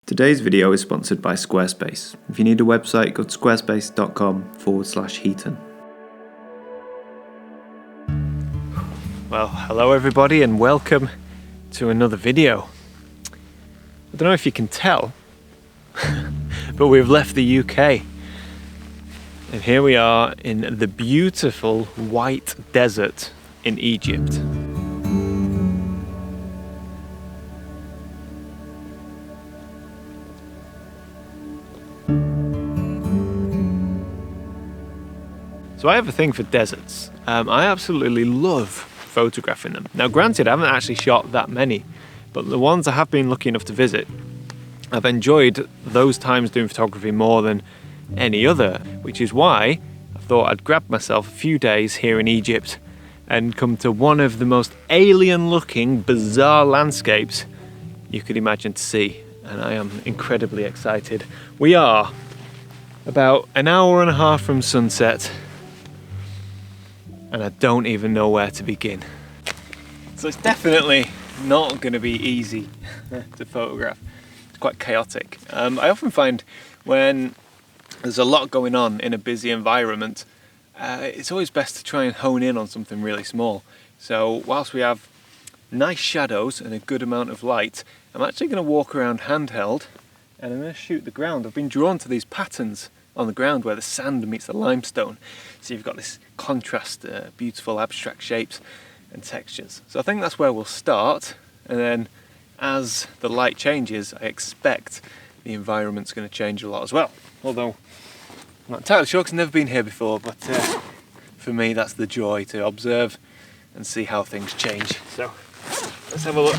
Today's video is sponsored by Squarespace. If you need a website, go to squarespace.com/Hendon. Well, hello everybody and welcome to another video. I don't know if you can tell, but we've left the UK. And here we are in the beautiful white desert in Egypt. So I have a thing for deserts. I absolutely love photographing them. Now granted, I haven't actually shot that many, but the ones I have been lucky enough to visit, I've enjoyed those times doing photography more than any other, which is why I thought I'd grab myself a few days here in Egypt and come to one of the most alien looking, bizarre landscapes you could imagine to see. And I am incredibly excited. We are about an hour and a half from sunset, and I don't even know where to begin. So it's definitely not going to be easy to photograph. It's quite chaotic. I often find when there's a lot going on in a busy environment, it's always best to try and hone in on something really small. So whilst we have nice shadows and a good amount of light, I'm actually going to walk around handheld and I'm going to shoot the ground. I've been drawn to these patterns on the ground where the sand meets the limestone. So you've got this contrast, beautiful abstract shapes and textures. So I think that's where we'll start, and then as the light changes, I expect the environment's going to change a lot as well. Although I'm not entirely sure because I've never been here before, but for me that's the joy, to observe and see how things change. So let's have a look.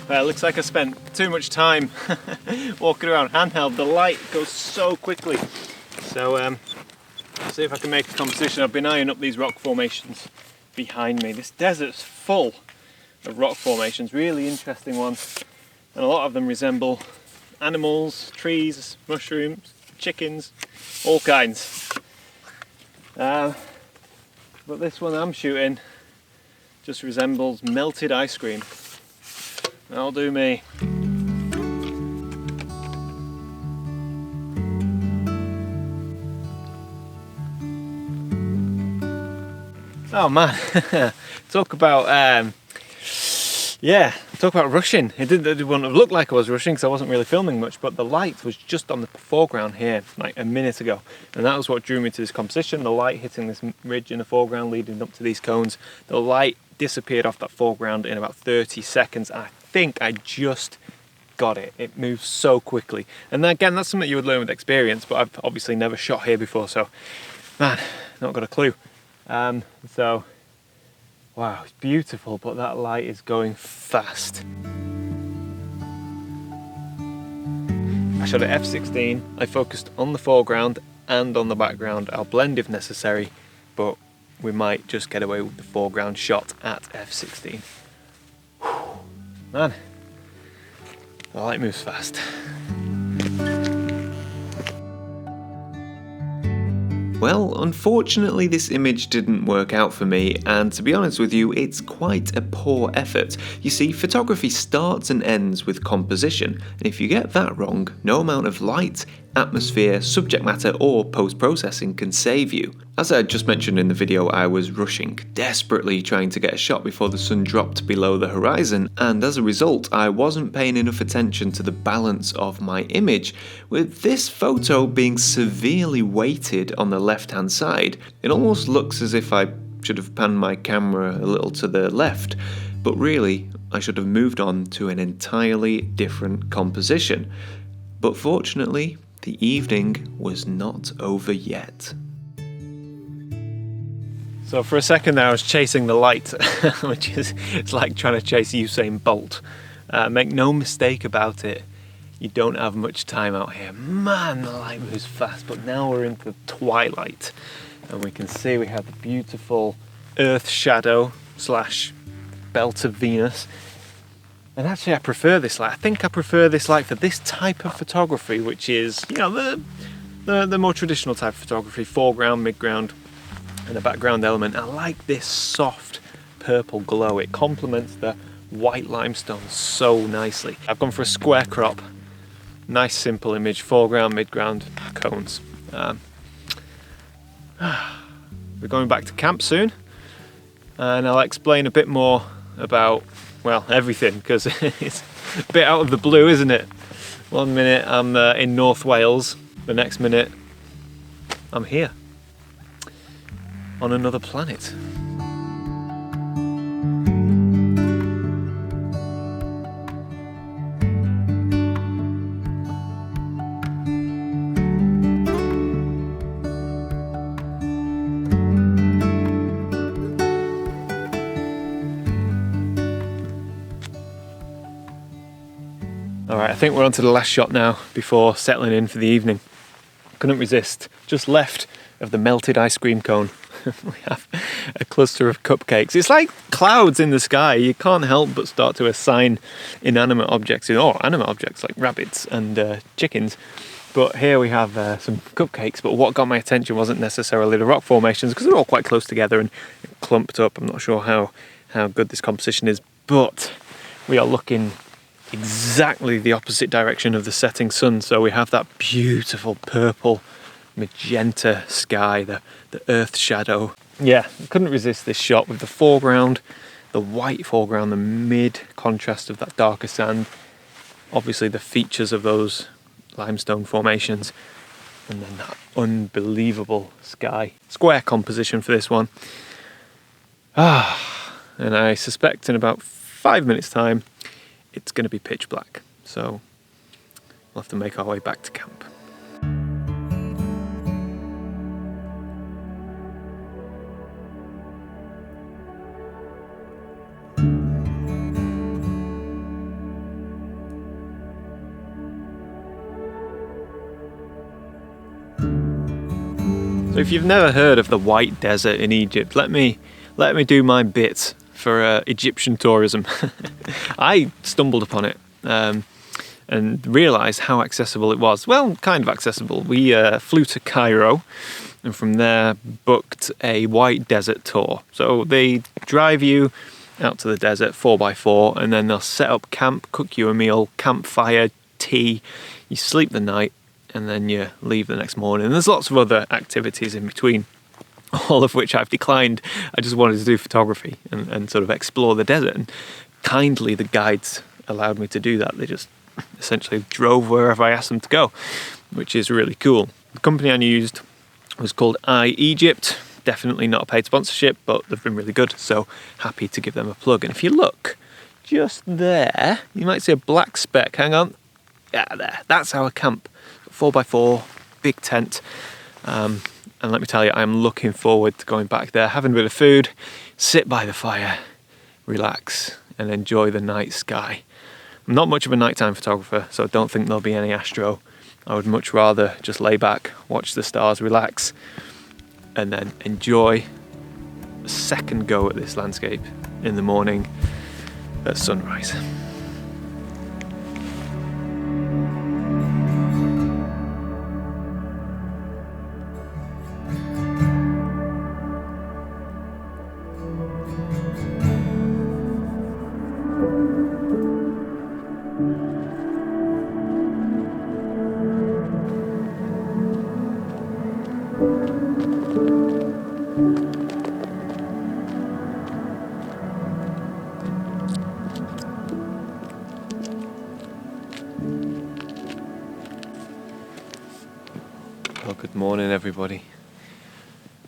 Well, it looks like I spent too much time walking around handheld. The light goes so quickly. So let's see if I can make a composition. I've been eyeing up these rock formations behind me. This desert's full of rock formations, really interesting ones. And a lot of them resemble animals, trees, mushrooms, chickens, all kinds. But this one I'm shooting just resembles melted ice cream. That'll do me. Oh man, talk about rushing. It wouldn't have looked like I was rushing because I wasn't really filming much, but the light was just on the foreground here like a minute ago, and that was what drew me to this composition. The light hitting this ridge in the foreground leading up to these cones. The light disappeared off that foreground in about 30 seconds. I think I just got it. It moves so quickly. And then again, that's something you would learn with experience, but I've obviously never shot here before, so man, not got a clue. So wow, it's beautiful, but that light is going fast. I shot at f/16. I focused on the foreground and on the background. I'll blend if necessary, but we might just get away with the foreground shot at f/16. Man, the light moves fast. Well, unfortunately this image didn't work out for me, and to be honest with you, it's quite a poor effort. You see, photography starts and ends with composition, and if you get that wrong, no amount of light, atmosphere, subject matter or post-processing can save you. As I just mentioned in the video, I was rushing, desperately trying to get a shot before the sun dropped below the horizon, and as a result I wasn't paying enough attention to the balance of my image, with this photo being severely weighted on the left hand side. It almost looks as if I should have panned my camera a little to the left, but really I should have moved on to an entirely different composition. But fortunately, the evening was not over yet. So for a second there I was chasing the light, which is, it's like trying to chase Usain Bolt. Make no mistake about it, you don't have much time out here. Man, the light moves fast, but now we're into twilight. And we can see we have the beautiful Earth shadow / belt of Venus. And actually I prefer this light. I think I prefer this light for this type of photography, which is, you know, the more traditional type of photography, foreground, midground, and a background element. I like this soft purple glow. It complements the white limestone so nicely. I've gone for a square crop, nice simple image, foreground, midground, cones. We're going back to camp soon, and I'll explain a bit more about, well, everything, because it's a bit out of the blue, isn't it? One minute I'm in North Wales, the next minute I'm here on another planet. Alright, I think we're on to the last shot now before settling in for the evening. Couldn't resist. Just left of the melted ice cream cone, we have a cluster of cupcakes. It's like clouds in the sky. You can't help but start to assign inanimate objects, or animate objects like rabbits and chickens. But here we have some cupcakes, but what got my attention wasn't necessarily the rock formations, because they're all quite close together and clumped up. I'm not sure how good this composition is, but we are looking exactly the opposite direction of the setting sun. So we have that beautiful purple magenta sky, the earth shadow. Yeah, I couldn't resist this shot with the foreground, the white foreground, the mid contrast of that darker sand, obviously the features of those limestone formations, and then that unbelievable sky. Square composition for this one. And I suspect in about 5 minutes time it's going to be pitch black, so we'll have to make our way back to camp. So if you've never heard of the White Desert in Egypt, let me do my bit for Egyptian tourism. I stumbled upon it and realised how accessible it was. Well, kind of accessible. We flew to Cairo and from there booked a White Desert tour. So they drive you out to the desert 4x4, and then they'll set up camp, cook you a meal, campfire, tea, you sleep the night, and then you leave the next morning. And there's lots of other activities in between, all of which I've declined. I just wanted to do photography and sort of explore the desert, and kindly the guides allowed me to do that. They just essentially drove wherever I asked them to go, which is really cool. The company I used was called iEgypt. Definitely not a paid sponsorship, but they've been really good, so happy to give them a plug. And if you look just there, you might see a black speck. Hang on. Yeah, there. That's our camp. 4x4, big tent. And let me tell you, I'm looking forward to going back there, having a bit of food, sit by the fire, relax, and enjoy the night sky. I'm not much of a nighttime photographer, so I don't think there'll be any astro. I would much rather just lay back, watch the stars, relax, and then enjoy a second go at this landscape in the morning at sunrise. Well, good morning, everybody.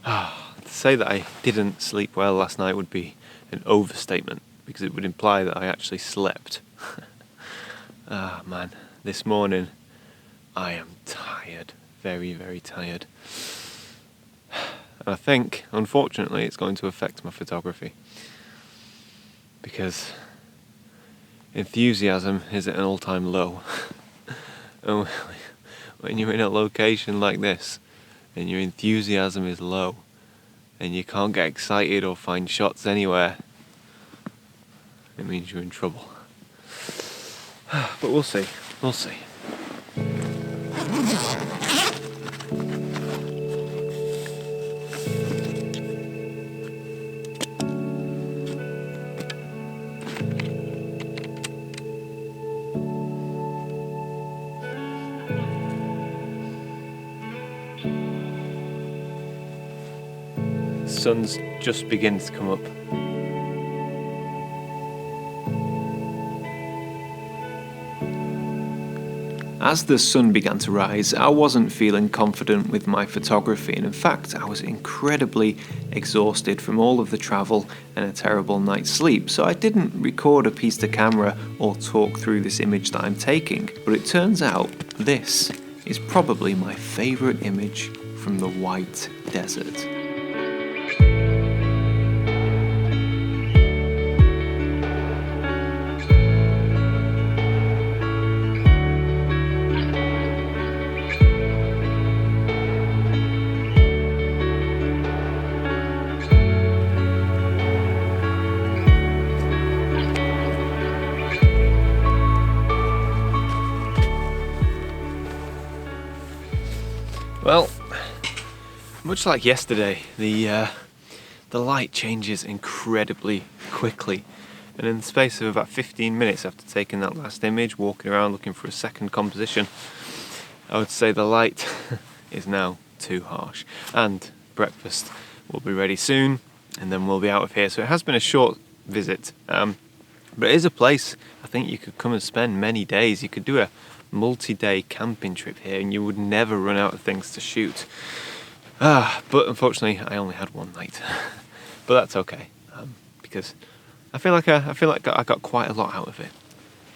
To say that I didn't sleep well last night would be an overstatement, because it would imply that I actually slept. Man, this morning I am tired, very, very tired. And I think, unfortunately, it's going to affect my photography, because enthusiasm is at an all-time low. And when you're in a location like this, and your enthusiasm is low, and you can't get excited or find shots anywhere, it means you're in trouble. But we'll see. The sun's just beginning to come up. As the sun began to rise, I wasn't feeling confident with my photography, and in fact I was incredibly exhausted from all of the travel and a terrible night's sleep, so I didn't record a piece to camera or talk through this image that I'm taking. But it turns out this is probably my favourite image from the White Desert. Well, much like yesterday, the light changes incredibly quickly, and in the space of about 15 minutes after taking that last image, walking around looking for a second composition, I would say the light is now too harsh. And breakfast will be ready soon, and then we'll be out of here. So it has been a short visit, but it is a place I think you could come and spend many days. You could do a multi-day camping trip here and you would never run out of things to shoot. But unfortunately I only had one night. But that's okay, because I feel like I got quite a lot out of it.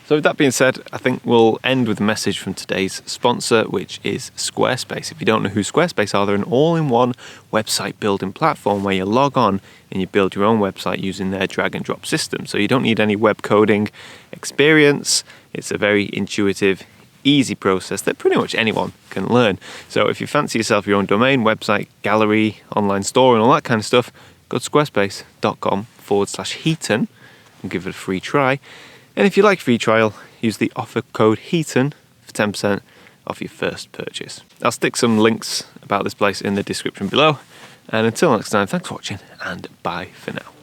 So with that being said, I think we'll end with a message from today's sponsor, which is Squarespace. If you don't know who Squarespace are, they're an all-in-one website building platform where you log on and you build your own website using their drag and drop system. So you don't need any web coding experience. It's a very intuitive, easy process that pretty much anyone can learn. So if you fancy yourself your own domain, website, gallery, online store and all that kind of stuff, go to squarespace.com/𝘭𝘪𝘯𝘬𝘴 and give it a free try. And if you like free trial, use the offer code 𝘭𝘪𝘯𝘪 for 10% off your first purchase. I'll stick some links about this place in the description below. And until next time, thanks for watching and bye for now.